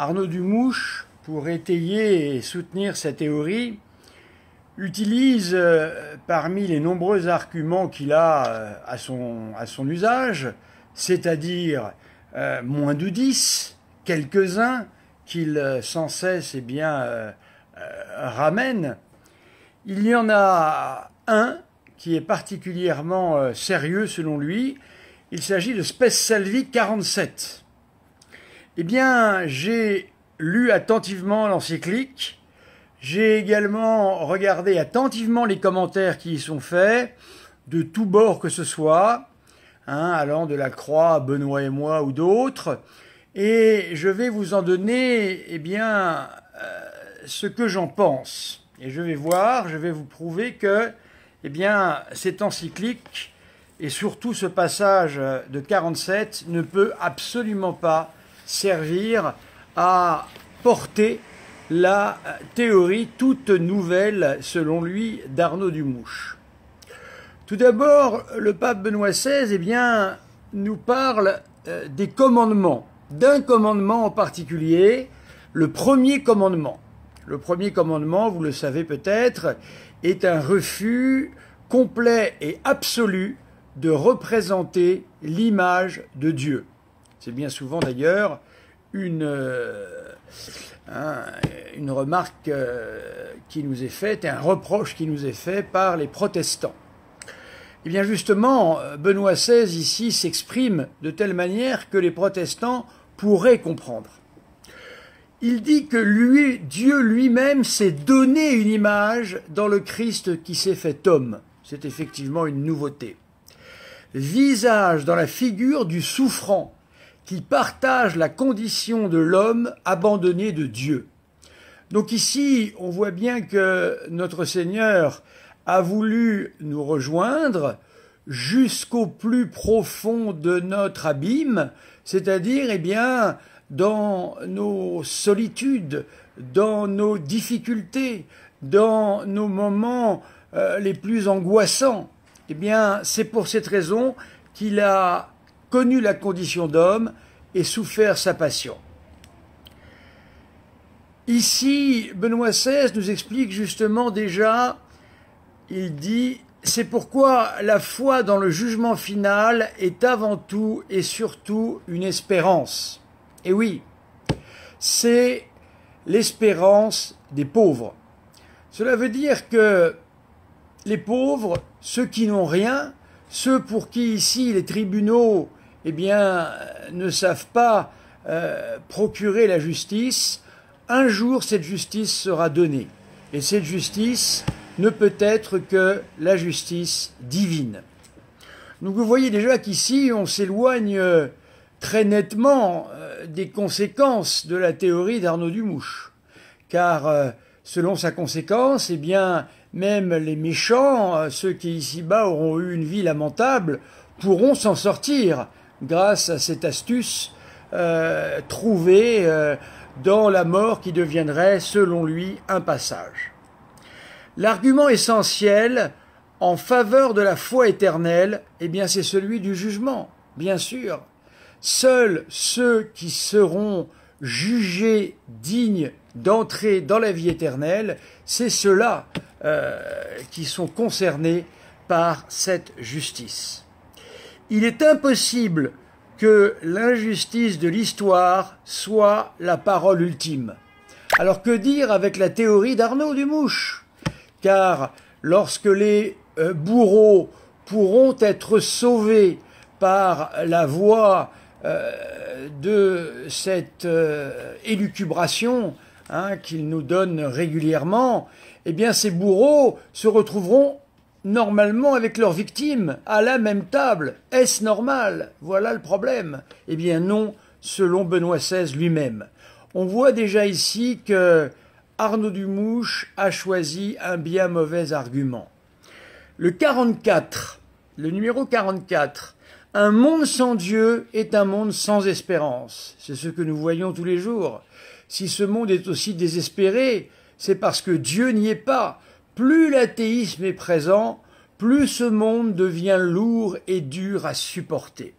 Arnaud Dumouche, pour étayer et soutenir sa théorie, utilise parmi les nombreux arguments qu'il a à son usage, c'est-à-dire moins de 10, quelques-uns qu'il sans cesse ramène. Il y en a un qui est particulièrement sérieux selon lui. Il s'agit de Spes Salvi 47. Eh bien, j'ai lu attentivement l'encyclique. J'ai également regardé attentivement les commentaires qui y sont faits, de tous bords que ce soit, allant de la Croix à Benoît et moi ou d'autres. Et je vais vous en donner, ce que j'en pense. Et je vais vous prouver que, cette encyclique, et surtout ce passage de 47, ne peut absolument pas servir à porter la théorie toute nouvelle, selon lui, d'Arnaud Dumouche. Tout d'abord, le pape Benoît XVI, nous parle des commandements, d'un commandement en particulier, le premier commandement. Le premier commandement, vous le savez peut-être, est un refus complet et absolu de représenter l'image de Dieu. C'est bien souvent d'ailleurs une remarque qui nous est faite et un reproche qui nous est fait par les protestants. Eh bien justement, Benoît XVI ici s'exprime de telle manière que les protestants pourraient comprendre. Il dit que Dieu lui-même s'est donné une image dans le Christ qui s'est fait homme. C'est effectivement une nouveauté. Visage dans la figure du souffrant, qui partage la condition de l'homme abandonné de Dieu. Donc ici, on voit bien que notre Seigneur a voulu nous rejoindre jusqu'au plus profond de notre abîme, c'est-à-dire, dans nos solitudes, dans nos difficultés, dans nos moments les plus angoissants. C'est pour cette raison qu'il a connu la condition d'homme et souffert sa passion. Ici, Benoît XVI nous explique justement déjà, il dit « C'est pourquoi la foi dans le jugement final est avant tout et surtout une espérance. » Et oui, c'est l'espérance des pauvres. Cela veut dire que les pauvres, ceux qui n'ont rien, ceux pour qui ici les tribunaux ne savent pas procurer la justice, un jour cette justice sera donnée. Et cette justice ne peut être que la justice divine. Donc vous voyez déjà qu'ici on s'éloigne très nettement des conséquences de la théorie d'Arnaud Dumouche. Car selon sa conséquence, même les méchants, ceux qui ici-bas auront eu une vie lamentable, pourront s'en sortir grâce à cette astuce trouvée dans la mort qui deviendrait, selon lui, un passage. L'argument essentiel en faveur de la foi éternelle, c'est celui du jugement, bien sûr. Seuls ceux qui seront jugés dignes d'entrer dans la vie éternelle, c'est ceux-là qui sont concernés par cette justice. Il est impossible que l'injustice de l'histoire soit la parole ultime. Alors que dire avec la théorie d'Arnaud Dumouche? Car lorsque les bourreaux pourront être sauvés par la voie de cette élucubration qu'il nous donne régulièrement, ces bourreaux se retrouveront normalement avec leurs victimes à la même table. Est-ce normal? Voilà le problème. Non, selon Benoît XVI lui-même. On voit déjà ici que Arnaud Dumouche a choisi un bien mauvais argument. Le 44, le numéro 44, un monde sans Dieu est un monde sans espérance. C'est ce que nous voyons tous les jours. Si ce monde est aussi désespéré, c'est parce que Dieu n'y est pas. Plus l'athéisme est présent, plus ce monde devient lourd et dur à supporter.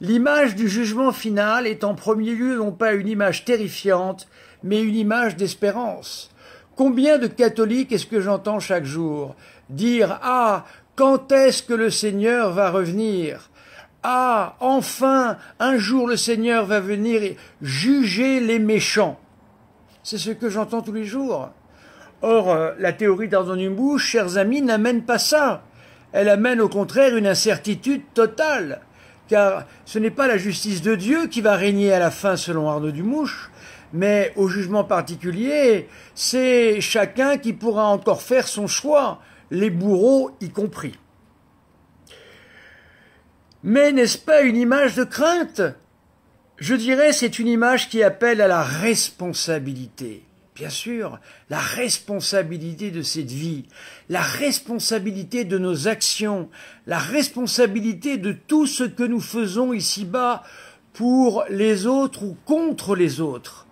L'image du jugement final est en premier lieu non pas une image terrifiante, mais une image d'espérance. Combien de catholiques est-ce que j'entends chaque jour dire « Ah, quand est-ce que le Seigneur va revenir ? Ah, enfin, un jour le Seigneur va venir juger les méchants. » C'est ce que j'entends tous les jours. Or, la théorie d'Arnaud Dumouche, chers amis, n'amène pas ça. Elle amène au contraire une incertitude totale. Car ce n'est pas la justice de Dieu qui va régner à la fin selon Arnaud Dumouche, mais au jugement particulier, c'est chacun qui pourra encore faire son choix, les bourreaux y compris. Mais n'est-ce pas une image de crainte? Je dirais c'est une image qui appelle à la responsabilité. Bien sûr, la responsabilité de cette vie, la responsabilité de nos actions, la responsabilité de tout ce que nous faisons ici-bas pour les autres ou contre les autres.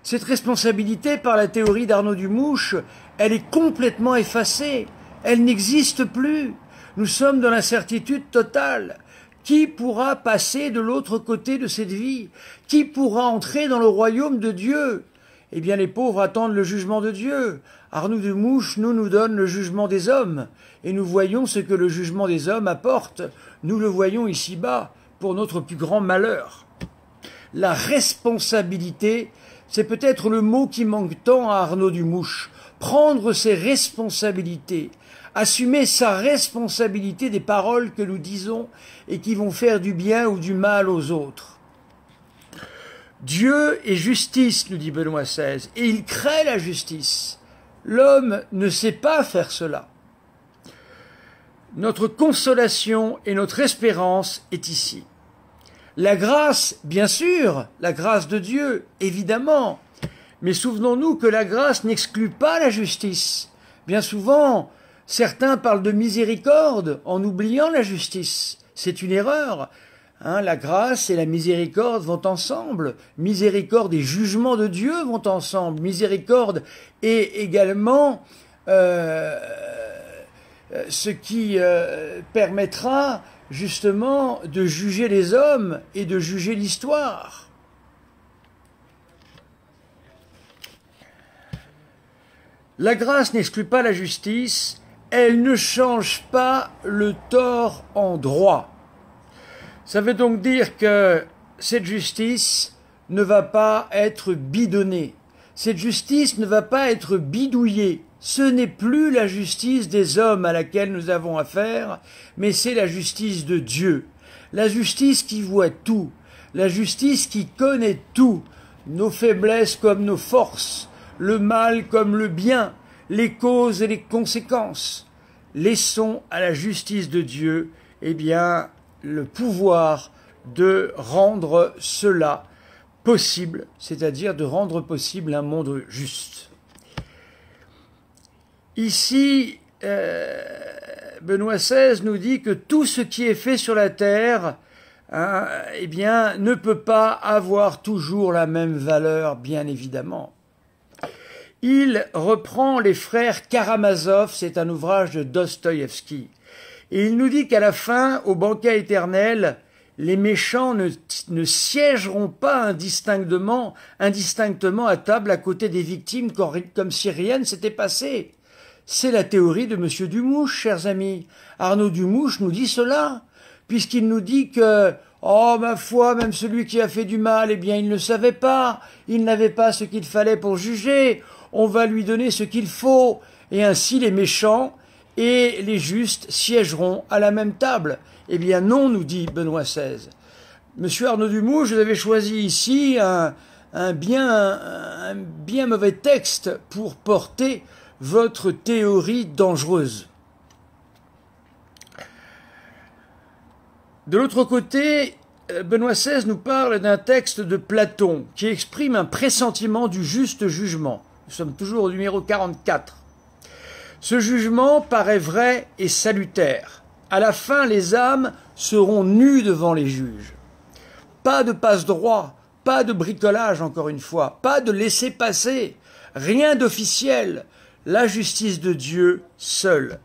Cette responsabilité, par la théorie d'Arnaud Dumouche, elle est complètement effacée. Elle n'existe plus. Nous sommes dans l'incertitude totale. Qui pourra passer de l'autre côté de cette vie? Qui pourra entrer dans le royaume de Dieu? Eh bien, les pauvres attendent le jugement de Dieu. Arnaud Dumouche nous donne le jugement des hommes. Et nous voyons ce que le jugement des hommes apporte. Nous le voyons ici-bas pour notre plus grand malheur. La responsabilité, c'est peut-être le mot qui manque tant à Arnaud Dumouche. Prendre ses responsabilités, assumer sa responsabilité des paroles que nous disons et qui vont faire du bien ou du mal aux autres. Dieu est justice, nous dit Benoît XVI, et il crée la justice. L'homme ne sait pas faire cela. Notre consolation et notre espérance est ici. La grâce, bien sûr, la grâce de Dieu, évidemment. Mais souvenons-nous que la grâce n'exclut pas la justice. Bien souvent, certains parlent de miséricorde en oubliant la justice. C'est une erreur. La grâce et la miséricorde vont ensemble. Miséricorde et jugement de Dieu vont ensemble. Miséricorde est également ce qui permettra justement de juger les hommes et de juger l'histoire. La grâce n'exclut pas la justice, elle ne change pas le tort en droit. Ça veut donc dire que cette justice ne va pas être bidonnée, cette justice ne va pas être bidouillée. Ce n'est plus la justice des hommes à laquelle nous avons affaire, mais c'est la justice de Dieu. La justice qui voit tout, la justice qui connaît tout, nos faiblesses comme nos forces, le mal comme le bien, les causes et les conséquences. Laissons à la justice de Dieu, le pouvoir de rendre cela possible, c'est-à-dire de rendre possible un monde juste. Ici, Benoît XVI nous dit que tout ce qui est fait sur la terre, ne peut pas avoir toujours la même valeur, bien évidemment. Il reprend les frères Karamazov, c'est un ouvrage de Dostoïevski, et il nous dit qu'à la fin, au banquet éternel, les méchants ne siégeront pas indistinctement à table à côté des victimes comme si rien ne s'était passé. C'est la théorie de M. Dumouche, chers amis. Arnaud Dumouche nous dit cela, puisqu'il nous dit que, oh, ma foi, même celui qui a fait du mal, il ne savait pas, il n'avait pas ce qu'il fallait pour juger, on va lui donner ce qu'il faut, et ainsi les méchants et les justes siégeront à la même table. Eh bien non, nous dit Benoît XVI. Monsieur Arnaud Dumouche, vous avez choisi ici un bien mauvais texte pour porter votre théorie dangereuse. De l'autre côté, Benoît XVI nous parle d'un texte de Platon qui exprime un pressentiment du juste jugement. Nous sommes toujours au numéro 44. Ce jugement paraît vrai et salutaire. À la fin, les âmes seront nues devant les juges. Pas de passe-droit, pas de bricolage encore une fois, pas de laisser-passer, rien d'officiel. La justice de Dieu seule.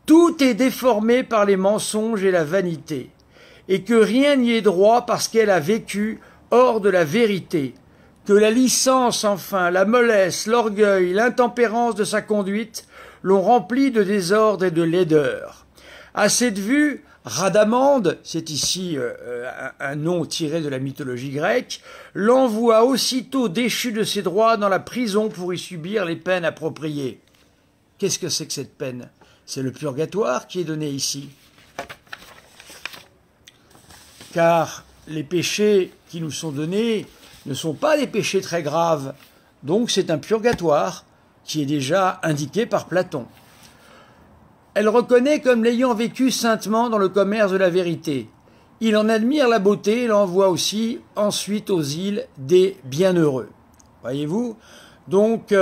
Tout est déformé par les mensonges et la vanité. et que rien n'y est droit parce qu'elle a vécu hors de la vérité, que la licence enfin, la mollesse, l'orgueil, l'intempérance de sa conduite l'ont remplie de désordre et de laideur. À cette vue, Rhadamande, c'est ici un nom tiré de la mythologie grecque, l'envoie aussitôt déchu de ses droits dans la prison pour y subir les peines appropriées. Qu'est-ce que c'est que cette peine? C'est le purgatoire qui est donné ici. Car les péchés qui nous sont donnés ne sont pas des péchés très graves, donc c'est un purgatoire qui est déjà indiqué par Platon. Elle reconnaît comme l'ayant vécu saintement dans le commerce de la vérité. Il en admire la beauté et l'envoie aussi ensuite aux îles des bienheureux. Voyez-vous? Donc,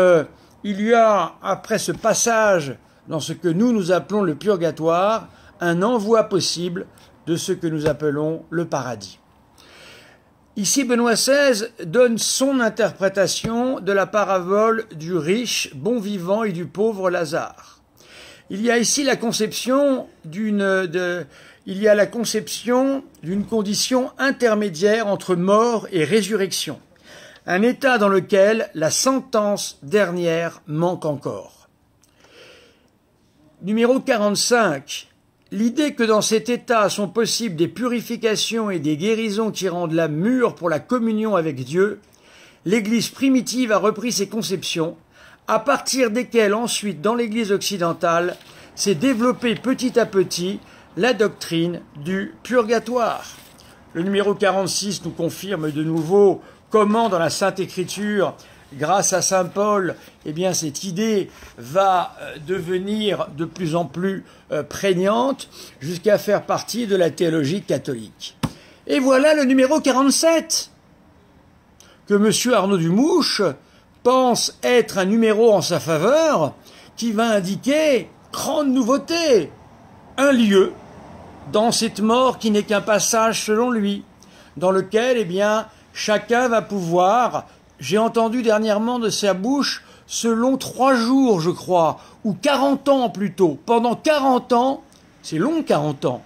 il y a, après ce passage dans ce que nous appelons le purgatoire, un envoi possible de ce que nous appelons le paradis. Ici, Benoît XVI donne son interprétation de la parabole du riche, bon vivant et du pauvre Lazare. Il y a ici la conception d'une condition intermédiaire entre mort et résurrection, un état dans lequel la sentence dernière manque encore. Numéro 45. L'idée que dans cet état sont possibles des purifications et des guérisons qui rendent l'âme mûre pour la communion avec Dieu, l'Église primitive a repris ces conceptions, à partir desquelles ensuite, dans l'Église occidentale, s'est développée petit à petit la doctrine du purgatoire. Le numéro 46 nous confirme de nouveau comment, dans la Sainte Écriture, grâce à saint Paul, eh bien, cette idée va devenir de plus en plus prégnante jusqu'à faire partie de la théologie catholique. Et voilà le numéro 47 que M. Arnaud Dumouche pense être un numéro en sa faveur qui va indiquer, grande nouveauté, un lieu dans cette mort qui n'est qu'un passage selon lui, dans lequel, eh bien, chacun va pouvoir, j'ai entendu dernièrement de sa bouche, selon 3 jours, je crois, ou 40 ans plutôt. Pendant 40 ans, c'est long 40 ans,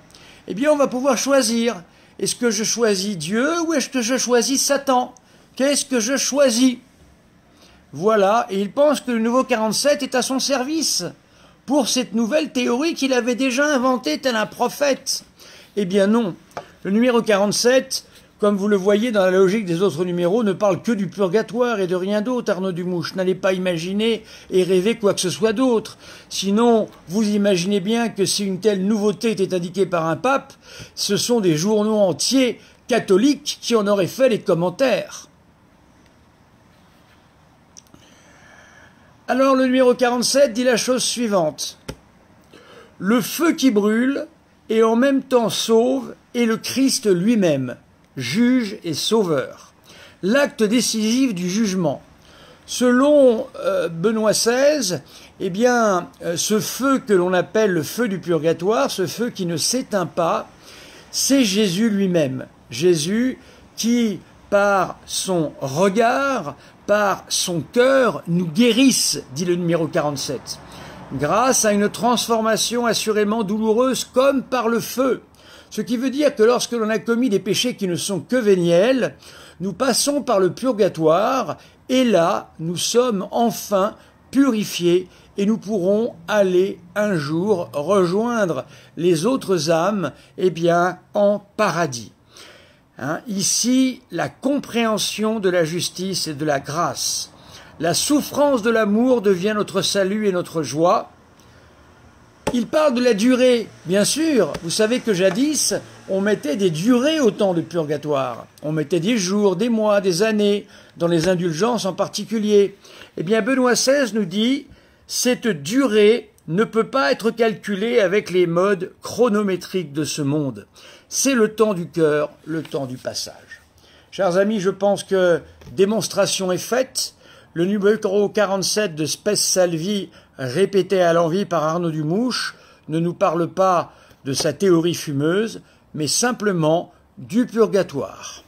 eh bien, on va pouvoir choisir. Est-ce que je choisis Dieu ou est-ce que je choisis Satan? Qu'est-ce que je choisis? Voilà, et il pense que le nouveau 47 est à son service pour cette nouvelle théorie qu'il avait déjà inventée tel un prophète. Eh bien non, le numéro 47, comme vous le voyez dans la logique des autres numéros, ne parle que du purgatoire et de rien d'autre, Arnaud Dumouche. N'allez pas imaginer et rêver quoi que ce soit d'autre. Sinon, vous imaginez bien que si une telle nouveauté était indiquée par un pape, ce sont des journaux entiers catholiques qui en auraient fait les commentaires. Alors le numéro 47 dit la chose suivante. Le feu qui brûle et en même temps sauve est le Christ lui-même, juge et sauveur. L'acte décisif du jugement. Selon Benoît XVI, eh bien, ce feu que l'on appelle le feu du purgatoire, ce feu qui ne s'éteint pas, c'est Jésus lui-même. Jésus qui, par son regard, par son cœur, nous guérisse, dit le numéro 47, grâce à une transformation assurément douloureuse comme par le feu. Ce qui veut dire que lorsque l'on a commis des péchés qui ne sont que véniels, nous passons par le purgatoire et là, nous sommes enfin purifiés et nous pourrons aller un jour rejoindre les autres âmes, eh bien, en paradis. Ici, la compréhension de la justice et de la grâce. La souffrance de l'amour devient notre salut et notre joie. Il parle de la durée, bien sûr. Vous savez que jadis, on mettait des durées au temps de purgatoire. On mettait des jours, des mois, des années, dans les indulgences en particulier. Eh bien, Benoît XVI nous dit, cette durée ne peut pas être calculée avec les modes chronométriques de ce monde. C'est le temps du cœur, le temps du passage. Chers amis, je pense que démonstration est faite. Le numéro 47 de Spes Salvi, répété à l'envi par Arnaud Dumouche, ne nous parle pas de sa théorie fumeuse, mais simplement du purgatoire.